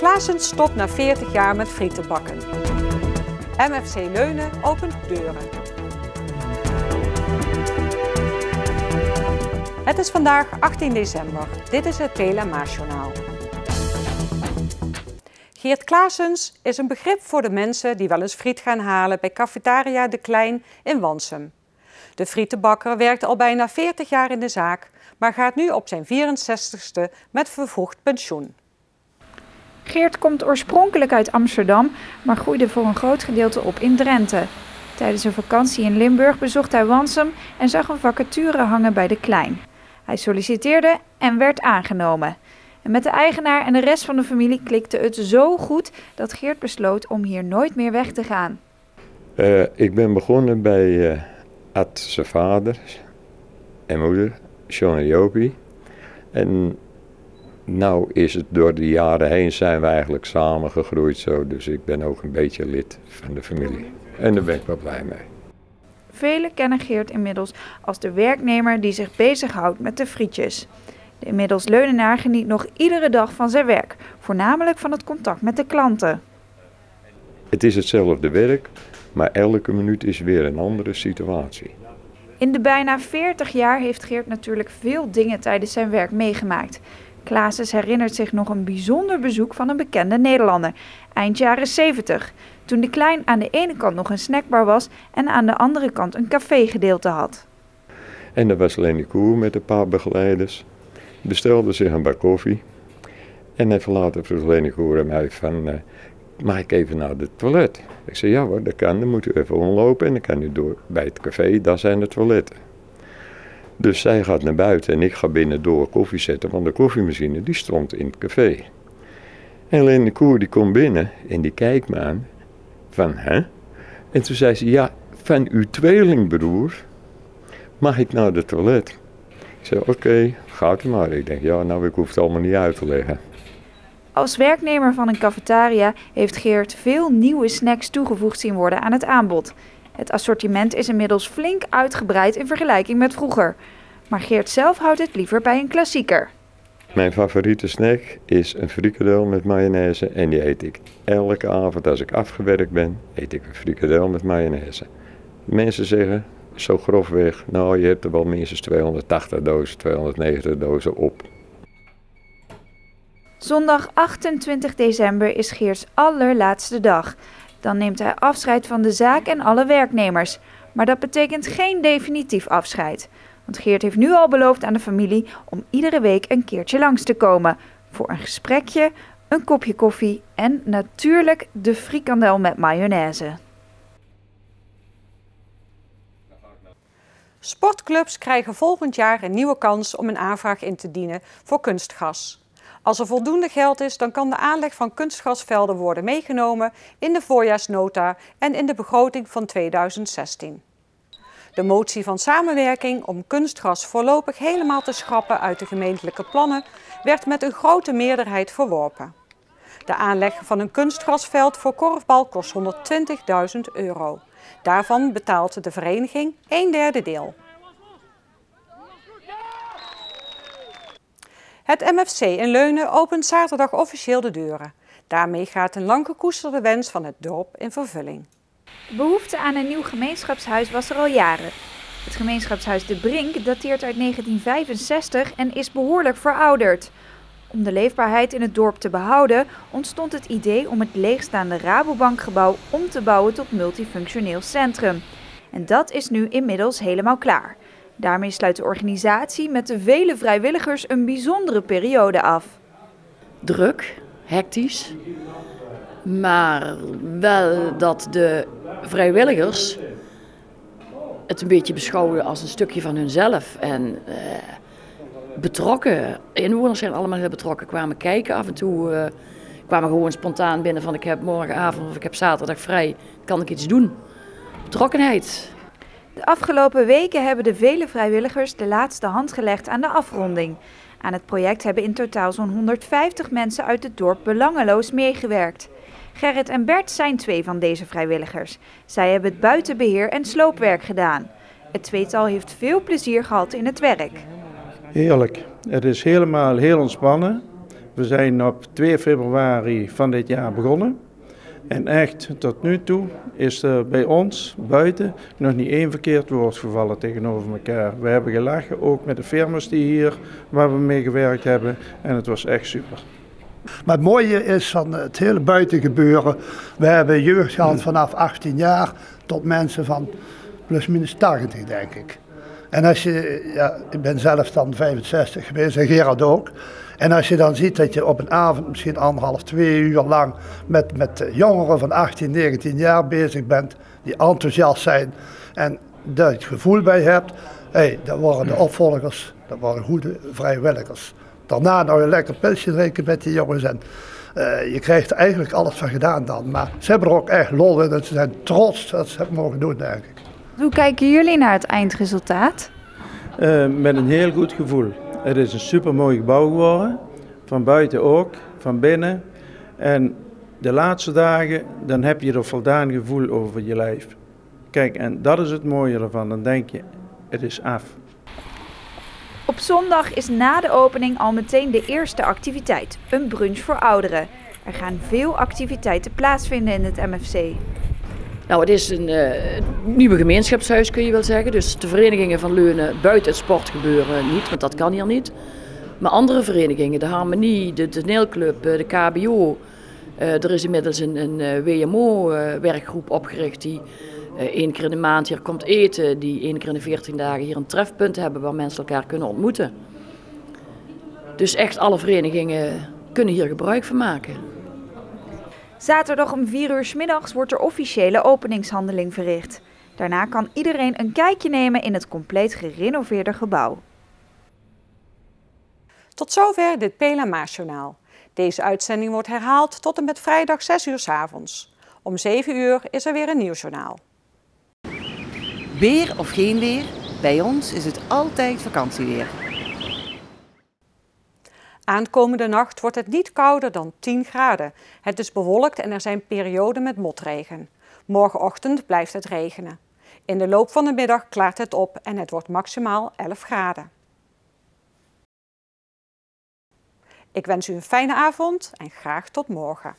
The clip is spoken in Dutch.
Claessens stopt na 40 jaar met frieten bakken. MFC Leunen opent deuren. Het is vandaag 18 december. Dit is het Peel en Maasjournaal. Geert Claessens is een begrip voor de mensen die wel eens friet gaan halen bij Cafetaria De Klein in Wansum. De frietenbakker werkt al bijna 40 jaar in de zaak, maar gaat nu op zijn 64ste met vervroegd pensioen. Geert komt oorspronkelijk uit Amsterdam, maar groeide voor een groot gedeelte op in Drenthe. Tijdens een vakantie in Limburg bezocht hij Wansum en zag een vacature hangen bij De Klein. Hij solliciteerde en werd aangenomen. En met de eigenaar en de rest van de familie klikte het zo goed dat Geert besloot om hier nooit meer weg te gaan. Ik ben begonnen bij Ad, zijn vader en moeder, John en Jopie. En nou is het door de jaren heen zijn we eigenlijk samengegroeid zo. Dus ik ben ook een beetje lid van de familie. En daar ben ik wel blij mee. Velen kennen Geert inmiddels als de werknemer die zich bezighoudt met de frietjes. De inmiddels Leunenaar geniet nog iedere dag van zijn werk, voornamelijk van het contact met de klanten. Het is hetzelfde werk, maar elke minuut is weer een andere situatie. In de bijna 40 jaar heeft Geert natuurlijk veel dingen tijdens zijn werk meegemaakt. Claessens herinnert zich nog een bijzonder bezoek van een bekende Nederlander, eind jaren 70, toen De Klein aan de ene kant nog een snackbar was en aan de andere kant een cafégedeelte had. En daar was Leni Koer met een paar begeleiders, bestelde zich een bak koffie en even later vroeg Leni Koer aan mij van, mag ik even naar het toilet? Ik zei, ja hoor, dat kan, dan moet u even omlopen en dan kan u door bij het café, daar zijn de toiletten. Dus zij gaat naar buiten en ik ga binnen door koffie zetten, want de koffiemachine die stond in het café. En Leni Koer die komt binnen en die kijkt me aan van, hè? En toen zei ze, ja, van uw tweelingbroer mag ik naar het toilet? Ik zei, oké, gaat u maar. Ik denk, ja, nou, ik hoef het allemaal niet uit te leggen. Als werknemer van een cafetaria heeft Geert veel nieuwe snacks toegevoegd zien worden aan het aanbod. Het assortiment is inmiddels flink uitgebreid in vergelijking met vroeger. Maar Geert zelf houdt het liever bij een klassieker. Mijn favoriete snack is een frikandel met mayonaise en die eet ik elke avond als ik afgewerkt ben, eet ik een frikandel met mayonaise. Mensen zeggen, zo grofweg, nou je hebt er wel minstens 280 dozen, 290 dozen op. Zondag 28 december is Geerts allerlaatste dag. Dan neemt hij afscheid van de zaak en alle werknemers. Maar dat betekent geen definitief afscheid. Want Geert heeft nu al beloofd aan de familie om iedere week een keertje langs te komen. Voor een gesprekje, een kopje koffie en natuurlijk de frikandel met mayonaise. Sportclubs krijgen volgend jaar een nieuwe kans om een aanvraag in te dienen voor kunstgras. Als er voldoende geld is, dan kan de aanleg van kunstgrasvelden worden meegenomen in de voorjaarsnota en in de begroting van 2016. De motie van samenwerking om kunstgras voorlopig helemaal te schrappen uit de gemeentelijke plannen werd met een grote meerderheid verworpen. De aanleg van een kunstgrasveld voor korfbal kost €120.000. Daarvan betaalt de vereniging 1/3 deel. Het MFC in Leunen opent zaterdag officieel de deuren. Daarmee gaat een lang gekoesterde wens van het dorp in vervulling. De behoefte aan een nieuw gemeenschapshuis was er al jaren. Het gemeenschapshuis De Brink dateert uit 1965 en is behoorlijk verouderd. Om de leefbaarheid in het dorp te behouden ontstond het idee om het leegstaande Rabobankgebouw om te bouwen tot multifunctioneel centrum. En dat is nu inmiddels helemaal klaar. Daarmee sluit de organisatie met de vele vrijwilligers een bijzondere periode af. Druk, hectisch, maar wel dat de vrijwilligers het een beetje beschouwen als een stukje van hunzelf. En betrokken, inwoners zijn allemaal heel betrokken, kwamen kijken af en toe, kwamen gewoon spontaan binnen van ik heb morgenavond of ik heb zaterdag vrij, kan ik iets doen. Betrokkenheid. De afgelopen weken hebben de vele vrijwilligers de laatste hand gelegd aan de afronding. Aan het project hebben in totaal zo'n 150 mensen uit het dorp belangeloos meegewerkt. Gerrit en Bert zijn 2 van deze vrijwilligers. Zij hebben het buitenbeheer en sloopwerk gedaan. Het tweetal heeft veel plezier gehad in het werk. Heerlijk. Het is helemaal heel ontspannen. We zijn op 2 februari van dit jaar begonnen. En echt tot nu toe is er bij ons buiten nog niet één verkeerd woord gevallen tegenover elkaar. We hebben gelachen, ook met de firma's die hier, waar we mee gewerkt hebben. En het was echt super. Maar het mooie is van het hele buitengebeuren. We hebben jeugd gehad vanaf 18 jaar tot mensen van plus minus 80, denk ik. En als je, ja, ik ben zelf dan 65 geweest en Gerard ook. En als je dan ziet dat je op een avond misschien 1,5, 2 uur lang met jongeren van 18, 19 jaar bezig bent, die enthousiast zijn en daar het gevoel bij hebt, dan worden de opvolgers, dat worden goede vrijwilligers. Daarna nou een lekker pilsje drinken met die jongens en je krijgt er eigenlijk alles van gedaan dan. Maar ze hebben er ook echt lol in en ze zijn trots dat ze het mogen doen, denk ik. Hoe kijken jullie naar het eindresultaat? Met een heel goed gevoel. Het is een supermooi gebouw geworden, van buiten ook, van binnen. En de laatste dagen, dan heb je er voldaan gevoel over je lijf. Kijk, en dat is het mooie ervan, dan denk je, het is af. Op zondag is na de opening al meteen de eerste activiteit, een brunch voor ouderen. Er gaan veel activiteiten plaatsvinden in het MFC. Nou, het is een nieuwe gemeenschapshuis, kun je wel zeggen. Dus de verenigingen van Leunen buiten het sportgebeuren niet, want dat kan hier niet. Maar andere verenigingen, de Harmonie, de toneelclub, de KBO. Er is inmiddels een WMO-werkgroep opgericht die 1 keer in de maand hier komt eten. Die 1 keer in de 14 dagen hier een trefpunt hebben waar mensen elkaar kunnen ontmoeten. Dus echt alle verenigingen kunnen hier gebruik van maken. Zaterdag om 4 uur 's middags wordt er officiële openingshandeling verricht. Daarna kan iedereen een kijkje nemen in het compleet gerenoveerde gebouw. Tot zover dit Pela Maasjournaal. Deze uitzending wordt herhaald tot en met vrijdag 6 uur 's avonds. Om 7 uur is er weer een nieuwsjournaal. Weer of geen weer, bij ons is het altijd vakantieweer. Aankomende nacht wordt het niet kouder dan 10 graden. Het is bewolkt en er zijn perioden met motregen. Morgenochtend blijft het regenen. In de loop van de middag klaart het op en het wordt maximaal 11 graden. Ik wens u een fijne avond en graag tot morgen.